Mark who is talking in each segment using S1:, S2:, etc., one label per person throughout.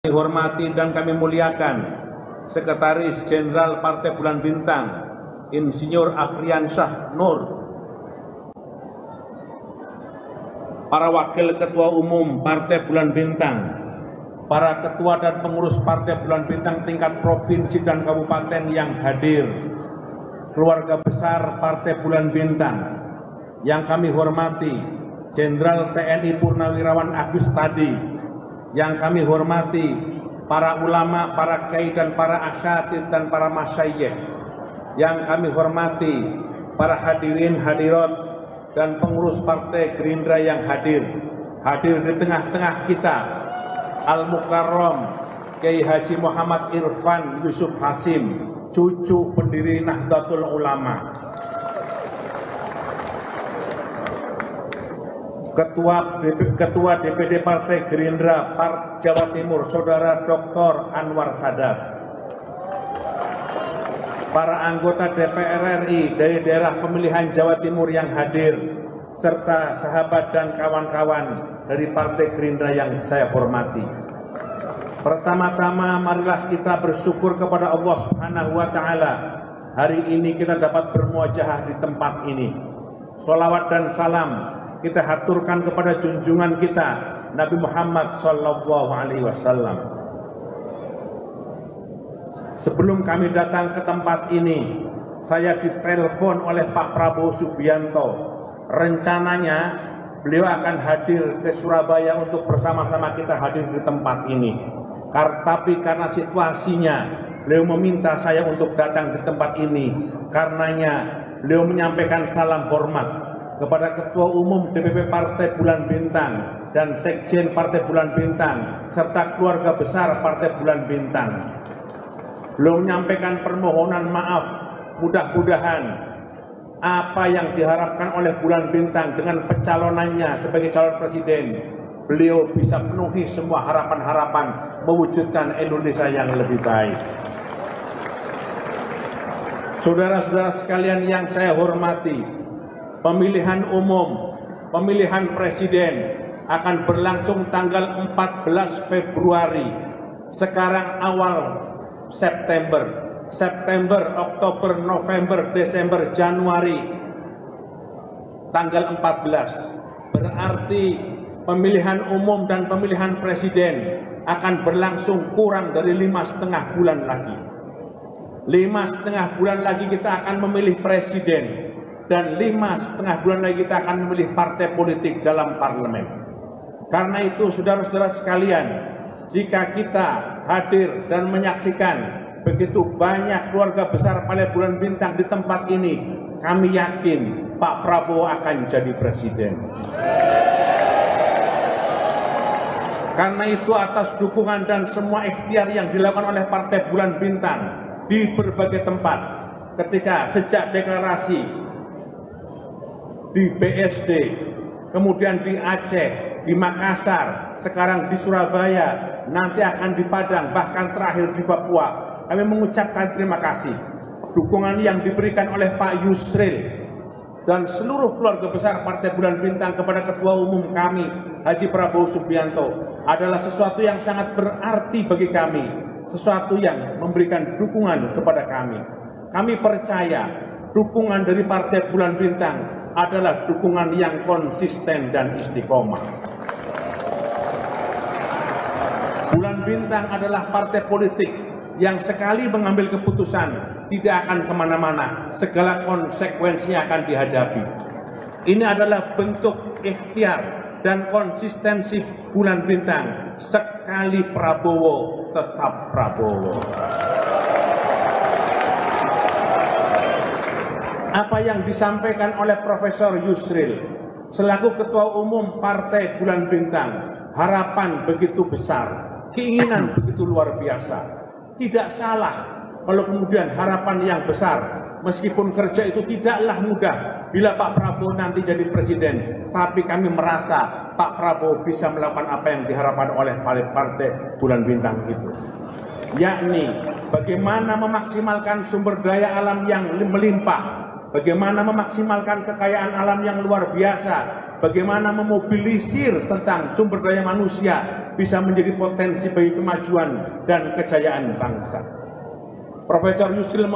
S1: Kami hormati dan kami muliakan Sekretaris Jenderal Partai Bulan Bintang, Insinyur Afriansyah Nur, para Wakil Ketua Umum Partai Bulan Bintang, para Ketua dan Pengurus Partai Bulan Bintang tingkat Provinsi dan Kabupaten yang hadir, keluarga besar Partai Bulan Bintang yang kami hormati, Jenderal TNI Purnawirawan Agus Tadi, yang kami hormati para ulama, para kiai dan para asyatid dan para masyayikh, yang kami hormati para hadirin hadirat dan pengurus Partai Gerindra yang hadir di tengah-tengah kita, Al-Mukarram Kiai Haji Muhammad Irfan Yusuf Hasim, cucu pendiri Nahdlatul Ulama, Ketua DPD Partai Gerindra Jawa Timur, Saudara Dr. Anwar Sadat, para anggota DPR RI dari daerah pemilihan Jawa Timur yang hadir, serta sahabat dan kawan-kawan dari Partai Gerindra yang saya hormati. Pertama-tama marilah kita bersyukur kepada Allah Subhanahu wa Ta'ala. Hari ini kita dapat bermuajahah di tempat ini. Sholawat dan salam kita haturkan kepada junjungan kita Nabi Muhammad sallallahu alaihi wasallam. Sebelum kami datang ke tempat ini, saya ditelepon oleh Pak Prabowo Subianto. Rencananya beliau akan hadir ke Surabaya untuk bersama-sama kita hadir di tempat ini. Tapi karena situasinya, beliau meminta saya untuk datang di tempat ini. Karenanya beliau menyampaikan salam hormat kepada Ketua Umum DPP Partai Bulan Bintang dan Sekjen Partai Bulan Bintang serta keluarga besar Partai Bulan Bintang. Beliau menyampaikan permohonan maaf, mudah-mudahan apa yang diharapkan oleh Bulan Bintang dengan pencalonannya sebagai calon presiden, beliau bisa penuhi semua harapan-harapan mewujudkan Indonesia yang lebih baik. Saudara-saudara sekalian yang saya hormati, pemilihan umum, pemilihan presiden akan berlangsung tanggal 14 Februari. Sekarang awal September, Oktober, November, Desember, Januari, tanggal 14. Berarti pemilihan umum dan pemilihan presiden akan berlangsung kurang dari 5,5 bulan lagi. 5,5 bulan lagi kita akan memilih presiden. Dan 5,5 bulan lagi kita akan memilih partai politik dalam parlemen. Karena itu saudara-saudara sekalian, jika kita hadir dan menyaksikan begitu banyak keluarga besar Partai Bulan Bintang di tempat ini, kami yakin Pak Prabowo akan jadi presiden. Karena itu atas dukungan dan semua ikhtiar yang dilakukan oleh Partai Bulan Bintang di berbagai tempat, ketika sejak deklarasi di BSD, kemudian di Aceh, di Makassar, sekarang di Surabaya, nanti akan di Padang, bahkan terakhir di Papua. Kami mengucapkan terima kasih. Dukungan yang diberikan oleh Pak Yusril dan seluruh keluarga besar Partai Bulan Bintang kepada Ketua Umum kami, Haji Prabowo Subianto, adalah sesuatu yang sangat berarti bagi kami, sesuatu yang memberikan dukungan kepada kami. Kami percaya dukungan dari Partai Bulan Bintang adalah dukungan yang konsisten dan istiqomah. Bulan Bintang adalah partai politik yang sekali mengambil keputusan tidak akan kemana-mana, segala konsekuensinya akan dihadapi. Ini adalah bentuk ikhtiar dan konsistensi Bulan Bintang. Sekali Prabowo, tetap Prabowo. Apa yang disampaikan oleh Profesor Yusril selaku Ketua Umum Partai Bulan Bintang, harapan begitu besar, keinginan begitu luar biasa. Tidak salah kalau kemudian harapan yang besar, meskipun kerja itu tidaklah mudah bila Pak Prabowo nanti jadi presiden, tapi kami merasa Pak Prabowo bisa melakukan apa yang diharapkan oleh Partai Bulan Bintang itu, yakni bagaimana memaksimalkan sumber daya alam yang melimpah, bagaimana memaksimalkan kekayaan alam yang luar biasa bagaimana memobilisir tentang sumber daya manusia bisa menjadi potensi bagi kemajuan dan kejayaan bangsa. Profesor Yusril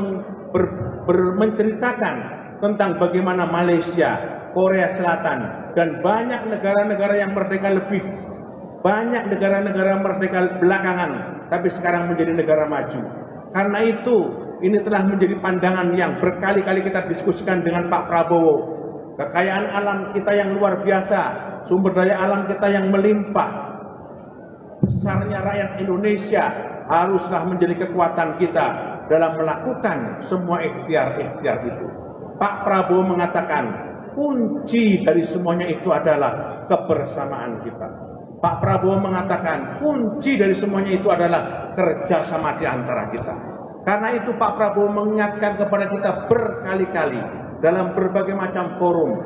S1: menceritakan tentang bagaimana Malaysia, Korea Selatan, dan banyak negara-negara yang merdeka lebih, banyak negara-negara merdeka belakangan, tapi sekarang menjadi negara maju. Karena itu, ini telah menjadi pandangan yang berkali-kali kita diskusikan dengan Pak Prabowo. Kekayaan alam kita yang luar biasa, sumber daya alam kita yang melimpah, besarnya rakyat Indonesia haruslah menjadi kekuatan kita dalam melakukan semua ikhtiar-ikhtiar itu. Pak Prabowo mengatakan kunci dari semuanya itu adalah kebersamaan kita. Pak Prabowo mengatakan kunci dari semuanya itu adalah kerjasama di antara kita. Karena itu Pak Prabowo mengingatkan kepada kita berkali-kali dalam berbagai macam forum,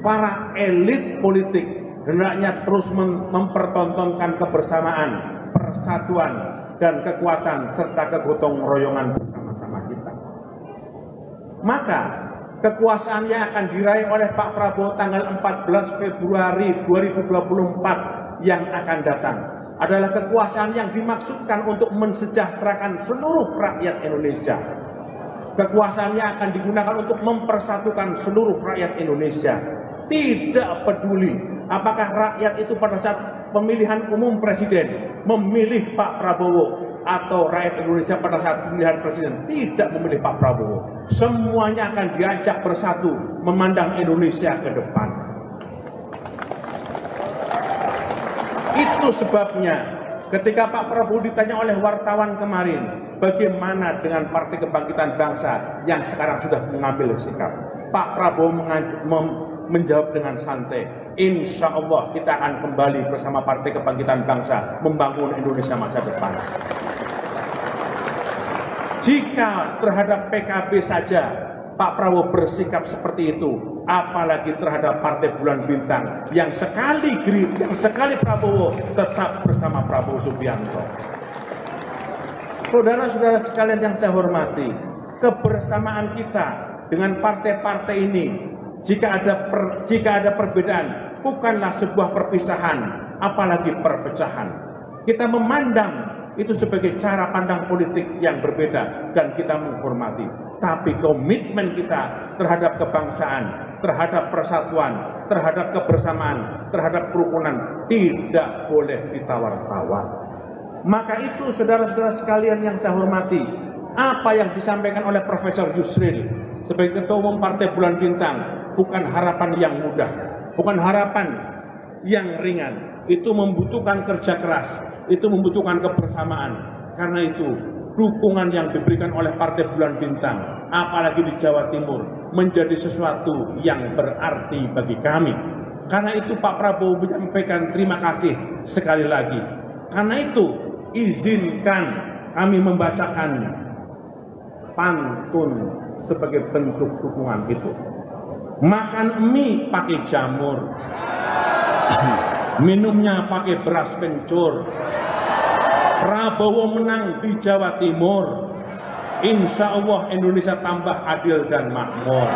S1: para elit politik hendaknya terus mempertontonkan kebersamaan, persatuan, dan kekuatan serta kegotong royongan bersama-sama kita. Maka kekuasaan yang akan diraih oleh Pak Prabowo tanggal 14 Februari 2024 yang akan datang adalah kekuasaan yang dimaksudkan untuk mensejahterakan seluruh rakyat Indonesia. Kekuasaan yang akan digunakan untuk mempersatukan seluruh rakyat Indonesia. Tidak peduli apakah rakyat itu pada saat pemilihan umum presiden memilih Pak Prabowo atau rakyat Indonesia pada saat pemilihan presiden tidak memilih Pak Prabowo. Semuanya akan diajak bersatu memandang Indonesia ke depan. Itu sebabnya ketika Pak Prabowo ditanya oleh wartawan kemarin, bagaimana dengan Partai Kebangkitan Bangsa yang sekarang sudah mengambil sikap, Pak Prabowo menjawab dengan santai, insya Allah kita akan kembali bersama Partai Kebangkitan Bangsa membangun Indonesia masa depan. Jika terhadap PKB saja Pak Prabowo bersikap seperti itu, apalagi terhadap Partai Bulan Bintang yang sekali Prabowo tetap bersama Prabowo Subianto. Saudara-saudara sekalian yang saya hormati, kebersamaan kita dengan partai-partai ini, jika ada perbedaan, bukanlah sebuah perpisahan, apalagi perpecahan. Kita memandang itu sebagai cara pandang politik yang berbeda dan kita menghormati. Tapi komitmen kita terhadap kebangsaan, terhadap persatuan, terhadap kebersamaan, terhadap kerukunan tidak boleh ditawar-tawar. Maka itu saudara-saudara sekalian yang saya hormati, apa yang disampaikan oleh Profesor Yusril sebagai Ketua Umum Partai Bulan Bintang bukan harapan yang mudah, bukan harapan yang ringan. Itu membutuhkan kerja keras, itu membutuhkan kebersamaan. Karena itu dukungan yang diberikan oleh Partai Bulan Bintang, apalagi di Jawa Timur, menjadi sesuatu yang berarti bagi kami. Karena itu Pak Prabowo menyampaikan terima kasih sekali lagi. Karena itu izinkan kami membacakan pantun sebagai bentuk dukungan itu. Makan mie pakai jamur, minumnya pakai beras kencur. Prabowo menang di Jawa Timur. Insya Allah Indonesia tambah adil dan makmur.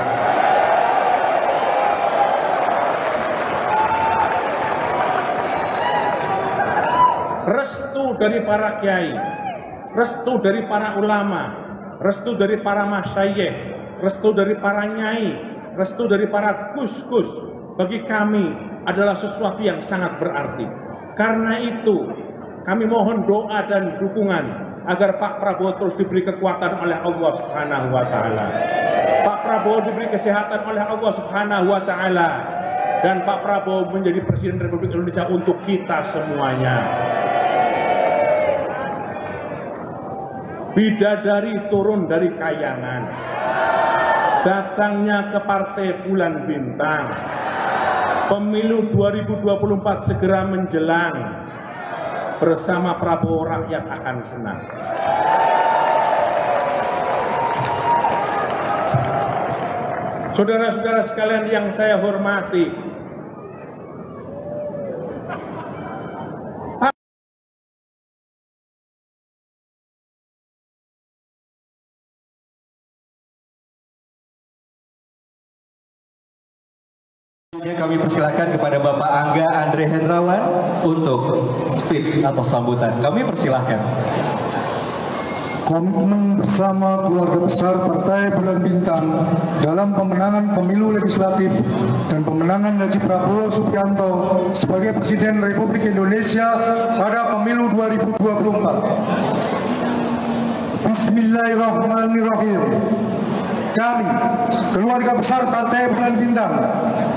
S1: Restu dari para kiai, restu dari para ulama, restu dari para masyayikh, restu dari para nyai, restu dari para gus-gus bagi kami adalah sesuatu yang sangat berarti. Karena itu kami mohon doa dan dukungan agar Pak Prabowo terus diberi kekuatan oleh Allah Subhanahu wa taala. Pak Prabowo diberi kesehatan oleh Allah Subhanahu wa taala dan Pak Prabowo menjadi Presiden Republik Indonesia untuk kita semuanya. Bidadari turun dari kayangan, datangnya ke Partai Bulan Bintang. Pemilu 2024 segera menjelang. Bersama Prabowo rakyat akan senang. Saudara-saudara sekalian yang saya hormati,
S2: Kami persilakan kepada Bapak Angga Andre Hendrawan untuk speech atau sambutan. Kami persilakan.
S3: Komitmen bersama keluarga besar Partai Bulan Bintang dalam pemenangan pemilu legislatif dan pemenangan Haji Prabowo Subianto sebagai Presiden Republik Indonesia pada pemilu 2024. Bismillahirrahmanirrahim. Kami, keluarga besar Partai Bulan Bintang,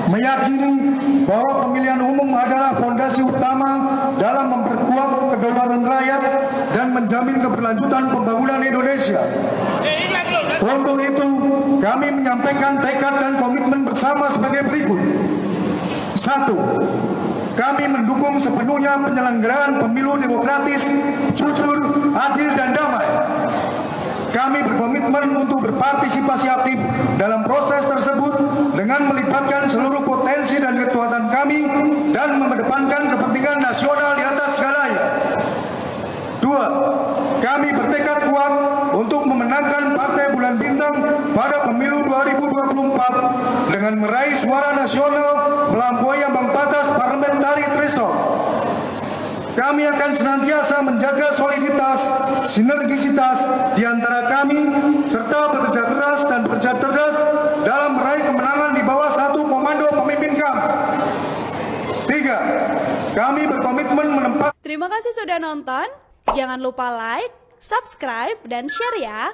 S3: meyakini bahwa pemilihan umum adalah fondasi utama dalam memperkuat kedaulatan rakyat dan menjamin keberlanjutan pembangunan Indonesia. Untuk itu, kami menyampaikan tekad dan komitmen bersama sebagai berikut. 1. Kami mendukung sepenuhnya penyelenggaraan pemilu demokratis, jujur, adil, dan damai. Kami berkomitmen untuk berpartisipasi aktif dalam proses tersebut dengan melibatkan seluruh potensi dan kekuatan kami dan mengedepankan kepentingan nasional di atas segalanya. 2. Kami bertekad kuat untuk memenangkan Partai Bulan Bintang pada pemilu 2024 dengan meraih suara nasional melampaui ambang batas parliamentary threshold. Kami akan senantiasa menjaga soliditas, sinergisitas di antara kami, serta bekerja keras dan bekerja cerdas dalam meraih kemenangan di bawah satu komando pemimpin kami. 3. Kami berkomitmen menempatkan.
S4: Terima kasih sudah nonton. Jangan lupa like, subscribe, dan share ya.